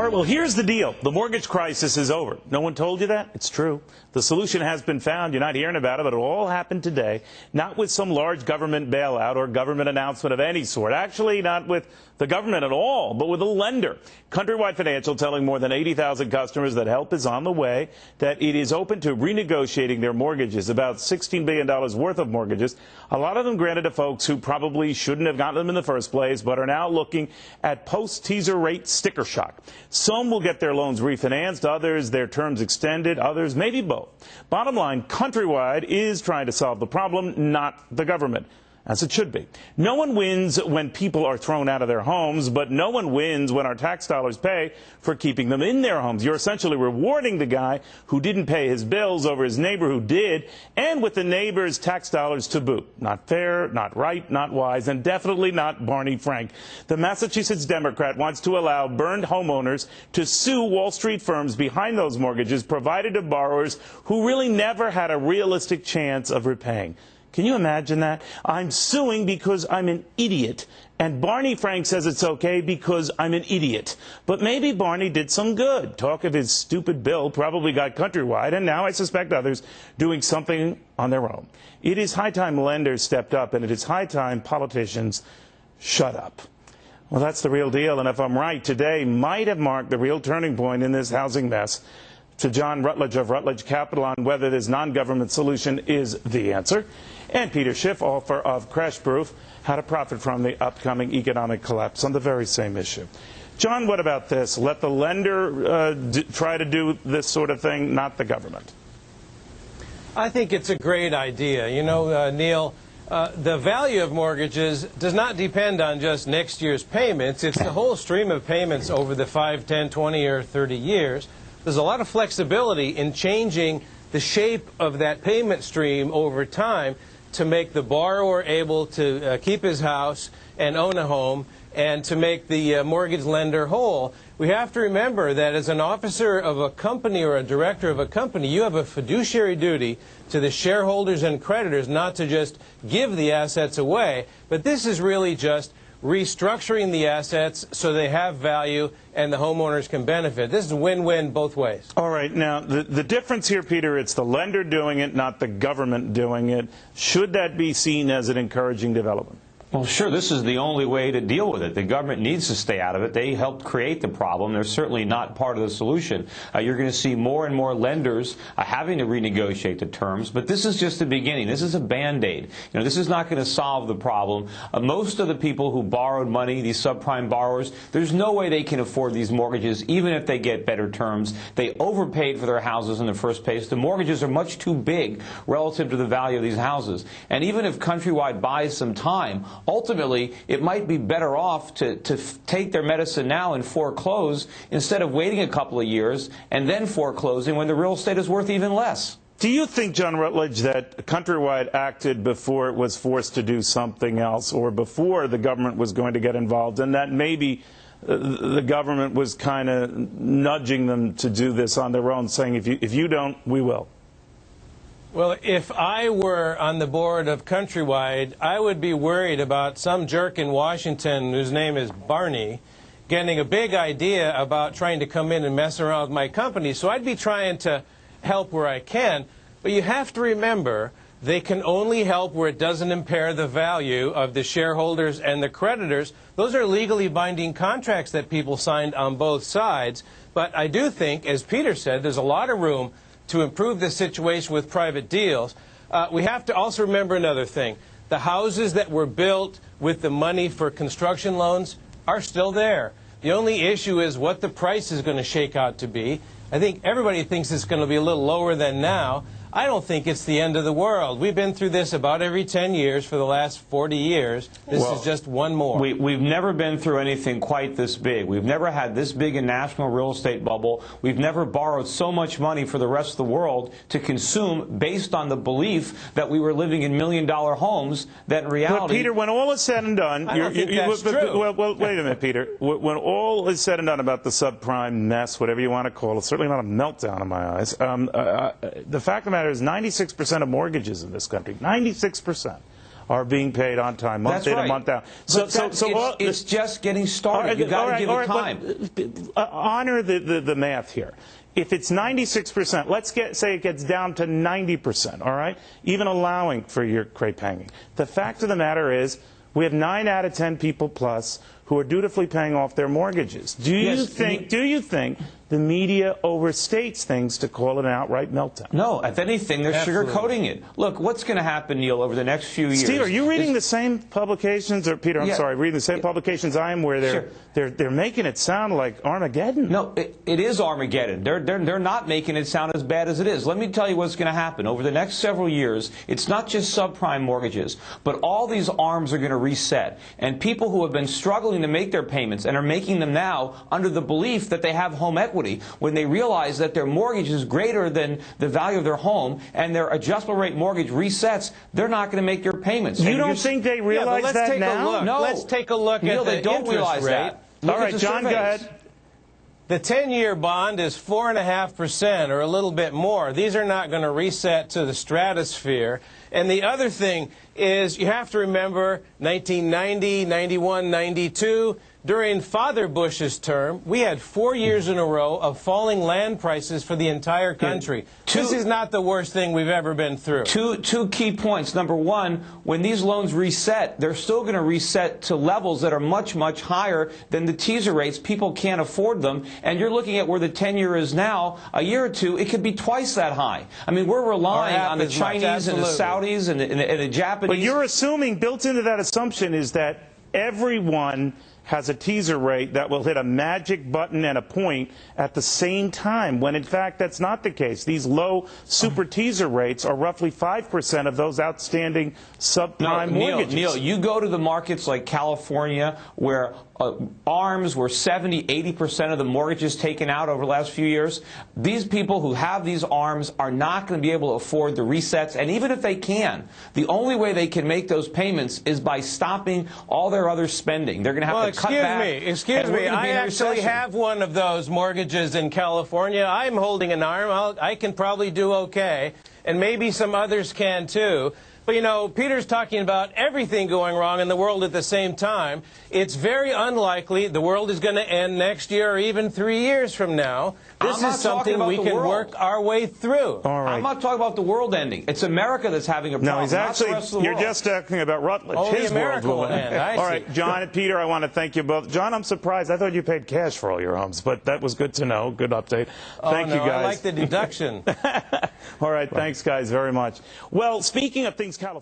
right, well, here's the deal. The mortgage crisis is over. No one told you that? It's true. The solution has been found. You're not hearing about it, but it all happened today. Not with some large government bailout or government announcement of any sort. Actually, not with the government at all, but with a lender. Countrywide Financial telling more than 80,000 customers that help is on the way, that it is open to renegotiating their mortgages, about $16 billion worth of mortgages. A lot of them granted to folks who probably shouldn't have gotten them in the first place, but are now looking at post-teaser rate sticker shock. Some will get their loans refinanced, others their terms extended, others maybe both. Bottom line, Countrywide is trying to solve the problem, not the government. As it should be. No one wins when people are thrown out of their homes, but no one wins when our tax dollars pay for keeping them in their homes. You're essentially rewarding the guy who didn't pay his bills over his neighbor who did, and with the neighbor's tax dollars to boot. Not fair, not right, not wise, and definitely not Barney Frank. The Massachusetts Democrat wants to allow burned homeowners to sue Wall Street firms behind those mortgages provided to borrowers who really never had a realistic chance of repaying. Can you imagine that? I'm suing because I'm an idiot. And Barney Frank says it's okay because I'm an idiot. But maybe Barney did some good. Talk of his stupid bill probably got Countrywide, and now I suspect others doing something on their own. It is high time lenders stepped up, and it is high time politicians shut up. Well, that's the real deal, and if I'm right, today might have marked the real turning point in this housing mess. To John Rutledge of Rutledge Capital on whether this non-government solution is the answer, and Peter Schiff, author of Crash Proof, How to Profit from the Upcoming Economic Collapse on the very same issue. John, what about this? Let the lender try to do this sort of thing, not the government. I think it's a great idea. You know, Neil, the value of mortgages does not depend on just next year's payments. It's the whole stream of payments over the 5, 10, 20, or 30 years. There's a lot of flexibility in changing the shape of that payment stream over time to make the borrower able to keep his house and own a home, and to make the mortgage lender whole. We have to remember that as an officer of a company or a director of a company, you have a fiduciary duty to the shareholders and creditors not to just give the assets away, but this is really just restructuring the assets so they have value and the homeowners can benefit. This is a win-win both ways. All right. Now, the difference here, Peter, it's the lender doing it, not the government doing it. Should that be seen as an encouraging development? Well, sure, this is the only way to deal with it. The government needs to stay out of it. They helped create the problem. They're certainly not part of the solution. You're going to see more and more lenders having to renegotiate the terms, but this is just the beginning. This is a Band-Aid. You know, this is not going to solve the problem. Most of the people who borrowed money, these subprime borrowers, there's no way they can afford these mortgages, even if they get better terms. They overpaid for their houses in the first place. The mortgages are much too big relative to the value of these houses. And even if Countrywide buys some time, ultimately, it might be better off to take their medicine now and foreclose instead of waiting a couple of years and then foreclosing when the real estate is worth even less. Do you think, John Rutledge, that Countrywide acted before it was forced to do something else, or before the government was going to get involved, and that maybe the government was kind of nudging them to do this on their own, saying, if you don't, we will? Well, if I were on the board of Countrywide, I would be worried about some jerk in Washington whose name is Barney getting a big idea about trying to come in and mess around with my company. So I'd be trying to help where I can. But you have to remember, they can only help where it doesn't impair the value of the shareholders and the creditors. Those are legally binding contracts that people signed on both sides. But I do think, as Peter said, there's a lot of room to improve the situation with private deals. We have to also remember another thing. The houses that were built with the money for construction loans are still there. The only issue is what the price is going to shake out to be. I think everybody thinks it's going to be a little lower than now. I don't think it's the end of the world. We've been through this about every 10 years for the last 40 years. This is just one more. We've never been through anything quite this big. We've never had this big a national real estate bubble. We've never borrowed so much money for the rest of the world to consume based on the belief that we were living in million-dollar homes, that in reality... But, Peter, when all is said and done... I don't think that's true. Well, wait a minute, Peter. When all is said and done about the subprime mess, whatever you want to call it, certainly not a meltdown in my eyes, the fact of the matter is 96% of mortgages in this country, 96%, are being paid on time, month in and month out. It's just getting started. You've got to give it time. Honor the math here. If it's 96%, let's say it gets down to 90%, all right? Even allowing for your crepe hanging. The fact of the matter is, we have 9 out of 10 people plus who are dutifully paying off their mortgages. Do you think the media overstates things to call it an outright meltdown? No, if anything, they're sugarcoating it. Look, what's going to happen, Neil, over the next few years? Steve, are you reading the same publications, or Peter, I'm sorry, reading the same publications I am, where they're making it sound like Armageddon? No, it is Armageddon. They're not making it sound as bad as it is. Let me tell you what's going to happen. Over the next several years, it's not just subprime mortgages, but all these arms are going to reset. And people who have been struggling to make their payments and are making them now under the belief that they have home equity, when they realize that their mortgage is greater than the value of their home and their adjustable rate mortgage resets, they're not going to make their payments. You don't think they realize that now? No. Let's take a look at the interest rate. All right, John, go ahead. The 10-year bond is 4.5% or a little bit more. These are not going to reset to the stratosphere. And the other thing is, you have to remember 1990, 91, 92. During Father Bush's term, we had 4 years in a row of falling land prices for the entire country. This is not the worst thing we've ever been through. Two key points. Number one, when these loans reset, they're still going to reset to levels that are much, much higher than the teaser rates. People can't afford them. And you're looking at where the 10-year is now. A year or two, it could be twice that high. I mean, we're relying on the Chinese and the Saudis and the Japanese. But you're assuming, built into that assumption is that everyone has a teaser rate that will hit a magic button and a point at the same time, when in fact that's not the case. These low super teaser rates are roughly 5% of those outstanding subprime mortgages. Neil, you go to the markets like California, where ARMs were 70, 80% of the mortgages taken out over the last few years. These people who have these ARMs are not going to be able to afford the resets, and even if they can, the only way they can make those payments is by stopping all their other spending. They're going to have to cut back. Excuse me, I actually have one of those mortgages in California. I'm holding an ARM. I can probably do okay, and maybe some others can too. But, you know, Peter's talking about everything going wrong in the world at the same time. It's very unlikely the world is going to end next year or even 3 years from now. This is something we can work our way through. All right. I'm not talking about the world ending. It's America that's having a problem, no, he's actually, not the rest of the you're world. just talking about Rutledge. Only His America world will end. All right, John and Peter, I want to thank you both. John, I'm surprised. I thought you paid cash for all your homes, but that was good to know. Good update. Thank you, guys. I like the deduction. All right, thanks, guys, very much. Well, speaking of things California